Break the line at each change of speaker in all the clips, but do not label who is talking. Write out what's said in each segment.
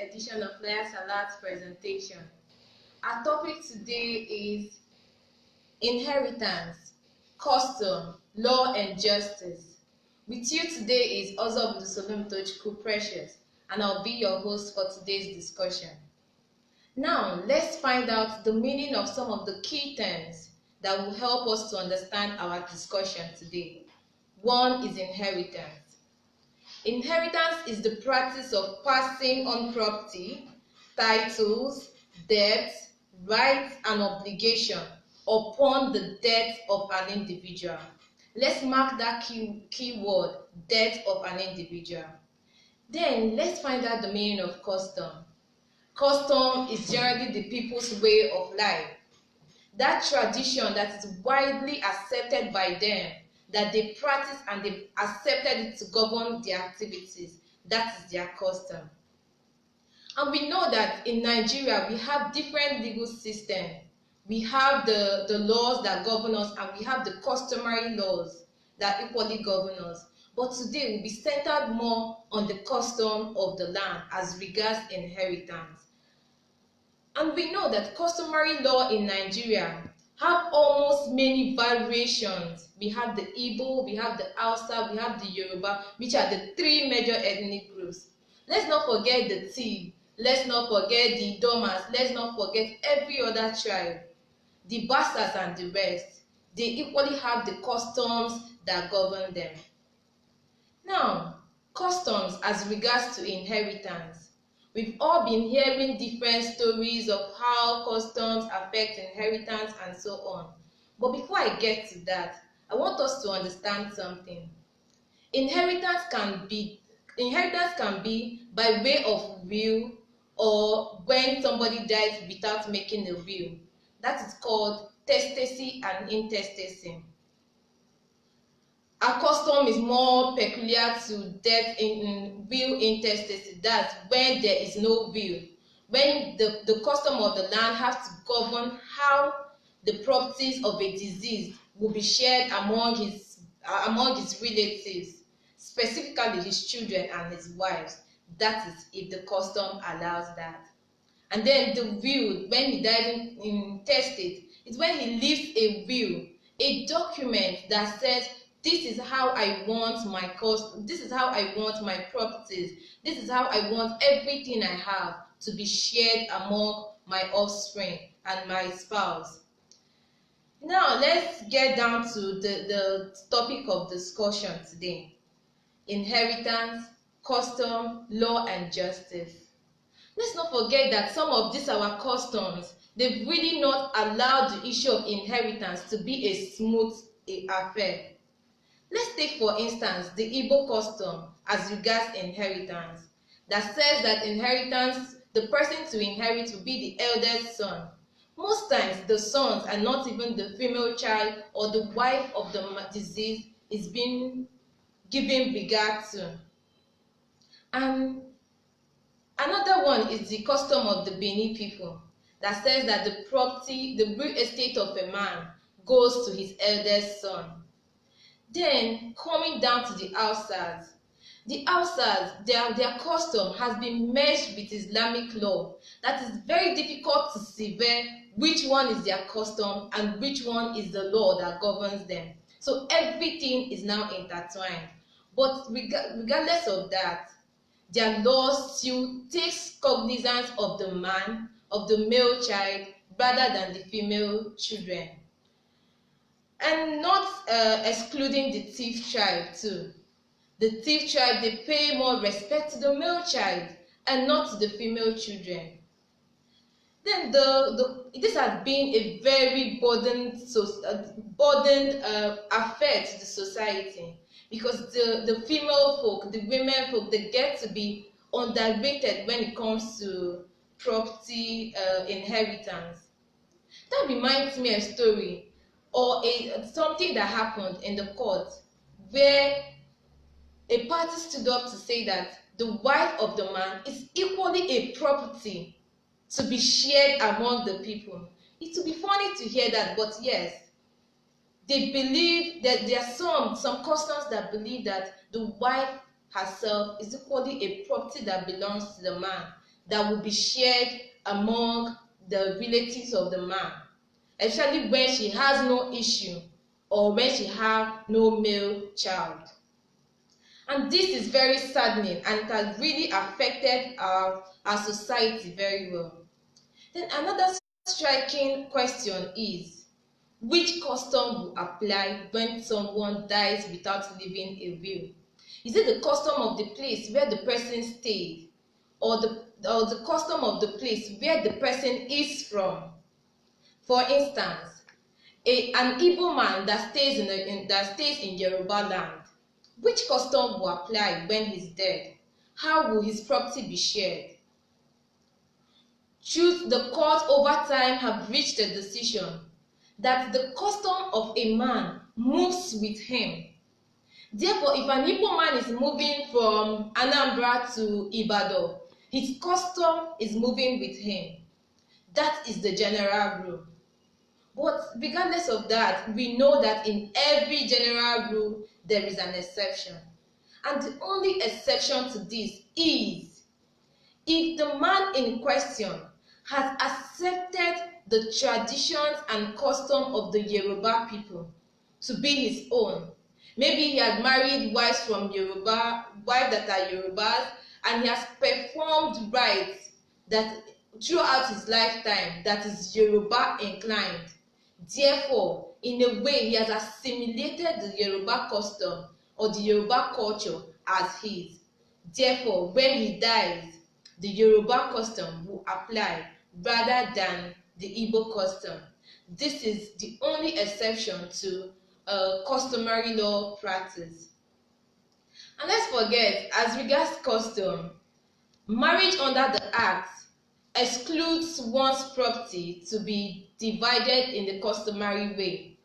edition of Laya Salat's presentation. Our topic today is inheritance, custom, law and justice. With you today is Ozob Solomitochukwu Precious, and I'll be your host for today's discussion. Now, let's find out the meaning of some of the key terms that will help us to understand our discussion today. One is inheritance. Inheritance is the practice of passing on property, titles, debts, rights, and obligations upon the death of an individual. Let's mark that key word, death of an individual. Then let's find out the meaning of custom. Custom is generally the people's way of life. That tradition that is widely accepted by them, that they practice and they accepted it to govern their activities. That is their custom. And we know that in Nigeria we have different legal systems. We have the laws that govern us, and we have the customary laws that equally govern us. But today we'll be centered more on the custom of the land as regards inheritance. And we know that customary law in Nigeria have almost many variations. We have the Igbo, we have the Hausa, we have the Yoruba, which are the three major ethnic groups. Let's not forget the Tiv, let's not forget the Domas, let's not forget every other tribe. The Basas and the rest, they equally have the customs that govern them. Now, customs as regards to inheritance. We've all been hearing different stories of how customs affect inheritance and so on. But before I get to that, I want us to understand something. Inheritance can be by way of will, or when somebody dies without making a will. That is called testacy and intestacy. A custom is more peculiar to death in will intestacy. That's when there is no will. When the custom of the land has to govern how the properties of a deceased will be shared among his relatives, specifically his children and his wives. That is if the custom allows that. And then the will, when he died intestate, is when he leaves a will, a document that says, this is how I want my custom, this is how I want my properties, this is how I want everything I have to be shared among my offspring and my spouse. Now let's get down to the topic of discussion today. Inheritance, custom, law and justice. Let's not forget that some of these our customs, they've really not allowed the issue of inheritance to be a smooth affair. Let's take for instance the Igbo custom as regards inheritance, that says that inheritance, the person to inherit will be the eldest son. Most times the sons and not even the female child or the wife of the deceased is being given regard to. And another one is the custom of the Beni people, that says that the property, the real estate of a man goes to his eldest son. Then coming down to the Hausas. The Hausas, their custom has been merged with Islamic law. That is very difficult to sever which one is their custom and which one is the law that governs them. So everything is now intertwined. But regardless of that, their law still takes cognizance of the man, of the male child, rather than the female children. And not excluding the thief tribe too. The thief tribe, they pay more respect to the male child and not to the female children. Then this has been a very burdened affair to the society, because the female folk, the women folk, they get to be underrated when it comes to property inheritance. That reminds me of a story or something that happened in the court, where a party stood up to say that the wife of the man is equally a property to be shared among the people. It would be funny to hear that, but yes, they believe that there are some customs that believe that the wife herself is equally a property that belongs to the man, that will be shared among the relatives of the man, especially when she has no issue or when she has no male child. And this is very saddening, and it has really affected our society very well. Then another striking question is, which custom will apply when someone dies without leaving a will? Is it the custom of the place where the person stayed, or the custom of the place where the person is from? For instance, an Igbo man that stays in Yoruba land, which custom will apply when he's dead? How will his property be shared? Should the court over time have reached a decision that the custom of a man moves with him? Therefore, if an Igbo man is moving from Anambra to Ibadan, his custom is moving with him. That is the general rule. But regardless of that, we know that in every general rule, there is an exception. And the only exception to this is if the man in question has accepted the traditions and custom of the Yoruba people to be his own. Maybe he had married wives from Yoruba, wives that are Yorubas, and he has performed rites that throughout his lifetime that is Yoruba inclined. Therefore, in a way, he has assimilated the Yoruba custom or the Yoruba culture as his. Therefore, when he dies, the Yoruba custom will apply rather than the Igbo custom. This is the only exception to customary law practice. And let's forget, as regards custom, marriage under the Act excludes one's property to be divided in the customary way.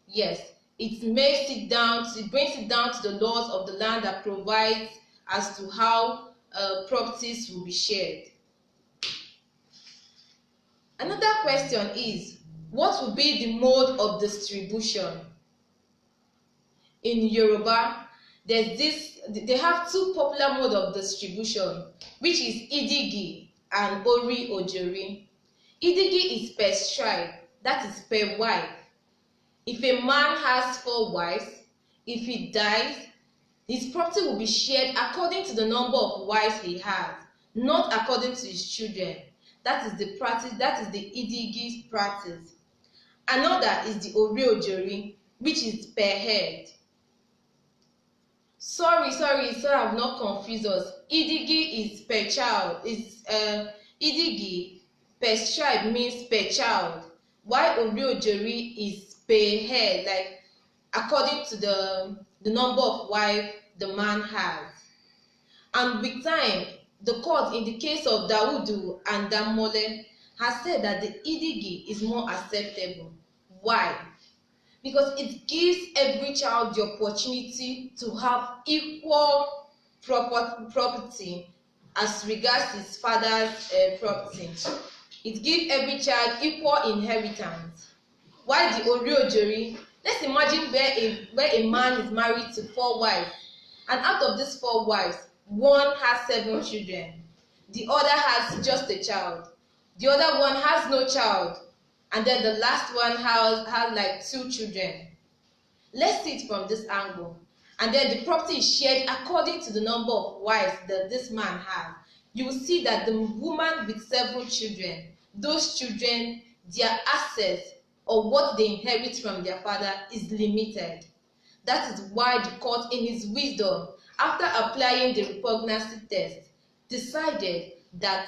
Yes, it brings it down to the laws of the land that provides as to how properties will be shared. Another question is, what will be the mode of distribution? In Yoruba, they have two popular modes of distribution, which is Idigi and Ori Ojori. Idigi is per tribe, that is per wife. If a man has 4 wives, if he dies, his property will be shared according to the number of wives he has, not according to his children. That is the practice, that is the Idigi's practice. Another is the Ori Ojori, which is per head. Sorry, so I've not confused us. Idigi is per child. Idigi per tribe means per child, while Ori Ojori is per head, like according to the number of wives the man has. And with time, the court in the case of Daudu and Damole has said that the Idigi is more acceptable. Why? Because it gives every child the opportunity to have equal property as regards his father's property. It gives every child equal inheritance. While the Ori Ojori, let's imagine where a man is married to 4 wives, and out of these 4 wives, one has 7 children, the other has just a child, the other one has no child, and then the last one has like 2 children. Let's see it from this angle. And then the property is shared according to the number of wives that this man has. You will see that the woman with 7 children, those children, their assets or what they inherit from their father is limited. That is why the court, in its wisdom, after applying the repugnancy test, decided that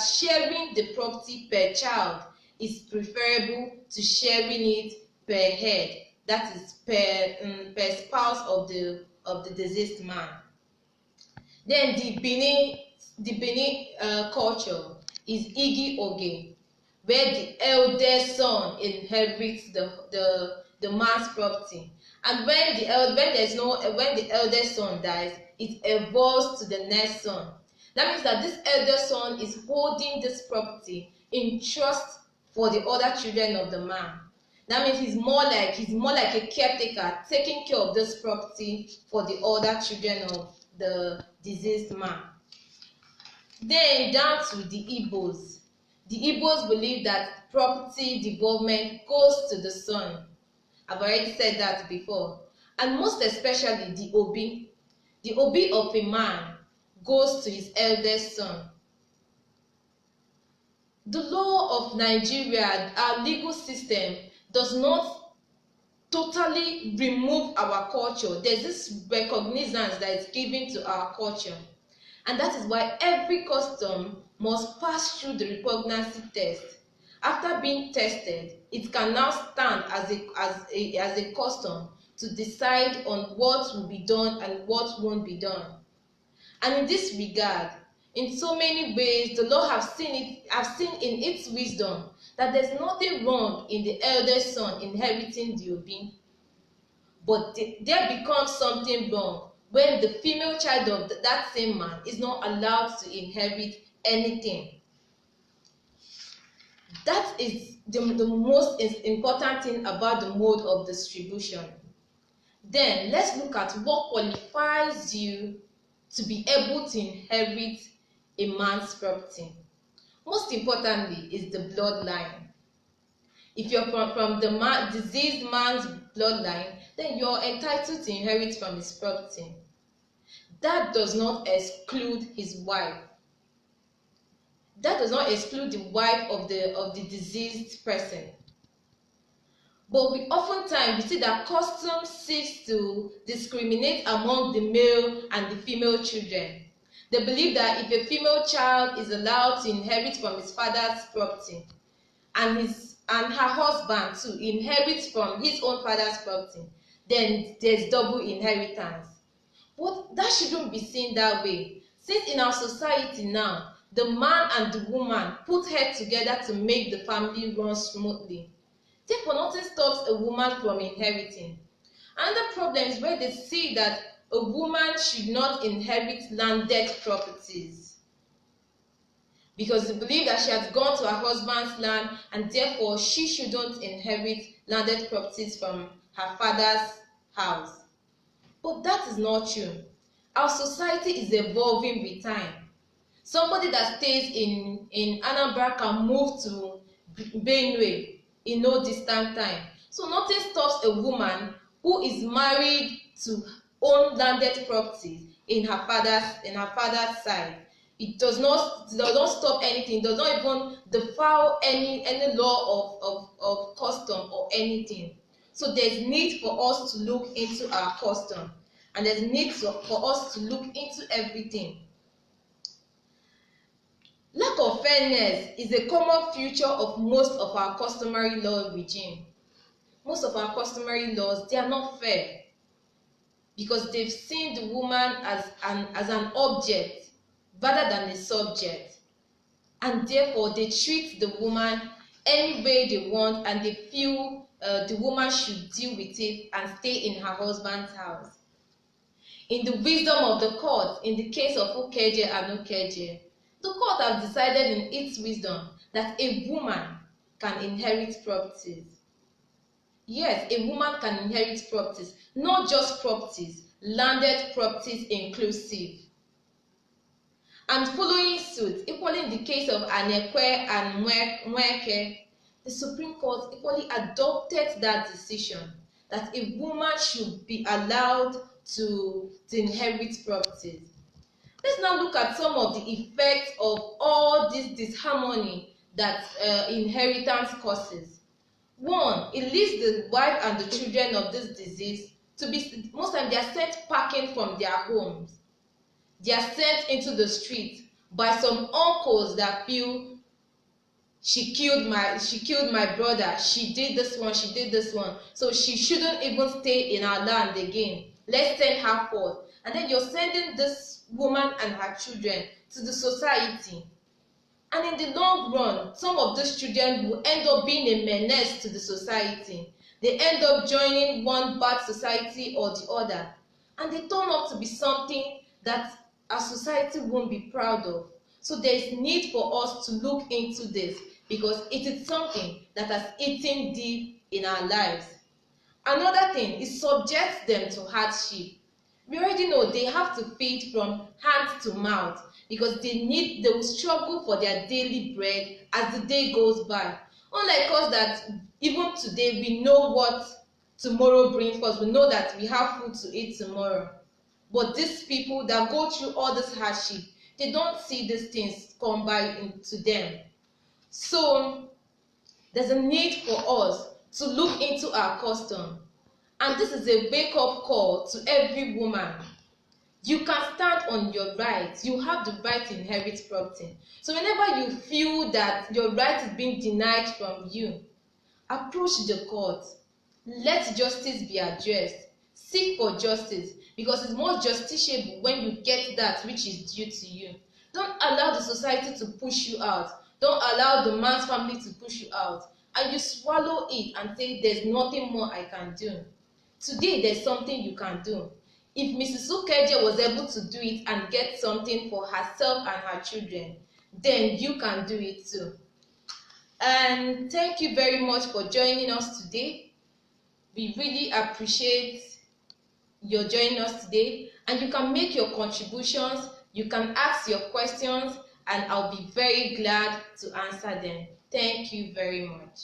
sharing the property per child is preferable to sharing it per head, that is per spouse of the deceased man. Then the Benin culture is Igi Oge, where the eldest son inherits the man's property, and when the eldest son dies, it evolves to the next son. That means that this eldest son is holding this property in trust for the other children of the man. That means he's more like a caretaker, taking care of this property for the other children of the deceased man. Then down to the Igbos. The Igbos believe that property development goes to the son. I've already said that before. And most especially the Obi. The Obi of a man goes to his eldest son. The law of Nigeria, our legal system, does not totally remove our culture. There's this recognizance that is given to our culture. And that is why every custom must pass through the repugnancy test. After being tested, it can now stand as a custom to decide on what will be done and what won't be done. And in this regard, in so many ways, the Lord have seen in its wisdom that there's nothing wrong in the eldest son inheriting the Obi. But there becomes something wrong when the female child of that same man is not allowed to inherit anything. That is the most important thing about the mode of distribution. Then let's look at what qualifies you to be able to inherit a man's property. Most importantly is the bloodline. If you're from the deceased man's bloodline, then you're entitled to inherit from his property. That does not exclude his wife. That does not exclude the wife of the deceased person. But oftentimes we see that custom seeks to discriminate among the male and the female children. They believe that if a female child is allowed to inherit from his father's property, and her husband too inherits from his own father's property, then there's double inheritance. But that shouldn't be seen that way. Since in our society now, the man and the woman put heads together to make the family run smoothly. Therefore, nothing stops a woman from inheriting. Another problem is where they see that a woman should not inherit landed properties, because they believe that she has gone to her husband's land and therefore she shouldn't inherit landed properties from her father's house. But that is not true. Our society is evolving with time. Somebody that stays in Anambra can move to Benue in no distant time. So nothing stops a woman who is married to own landed properties in her father's side. It does not stop anything. It does not even defile any law of custom or anything. So there's need for us to look into our custom, and there's need for us to look into everything. Lack of fairness is a common feature of most of our customary law regime. Most of our customary laws, they are not fair, because they've seen the woman as an object rather than a subject, and therefore they treat the woman any way they want, and they feel the woman should deal with it and stay in her husband's house. In the wisdom of the court, in the case of Okeje and Okeje, the court has decided in its wisdom that a woman can inherit properties. Yes, a woman can inherit properties, not just properties, landed properties inclusive. And following suit, equally in the case of Anekwe and Mweke, the Supreme Court equally adopted that decision that a woman should be allowed to inherit properties. Let's now look at some of the effects of all this disharmony that inheritance causes. One, it leads the wife and the children of this disease to be, most times they are sent packing from their homes. They are sent into the street by some uncles that feel she killed my brother, she did this one, so she shouldn't even stay in our land again. Let's send her forth. And then you're sending this woman and her children to the society. And in the long run, some of these children will end up being a menace to the society. They end up joining one bad society or the other. And they turn out to be something that our society won't be proud of. So there is need for us to look into this, because it is something that has eaten deep in our lives. Another thing is subject them to hardship. We already know they have to feed from hand to mouth. because they will struggle for their daily bread as the day goes by. Unlike us that even today we know what tomorrow brings us, we know that we have food to eat tomorrow. But these people that go through all this hardship, they don't see these things come by to them. So there's a need for us to look into our custom. And this is a wake-up call to every woman. You can stand on your rights. You have the right to inherit property. So whenever you feel that your right is being denied from you, approach the court. Let justice be addressed. Seek for justice, because it's more justiciable when you get that which is due to you. Don't allow the society to push you out. Don't allow the man's family to push you out. And you swallow it and say, there's nothing more I can do. Today, there's something you can do. If Mrs. Ukeje was able to do it and get something for herself and her children, then you can do it too. And thank you very much for joining us today. We really appreciate your joining us today, and you can make your contributions, you can ask your questions, and I'll be very glad to answer them. Thank you very much.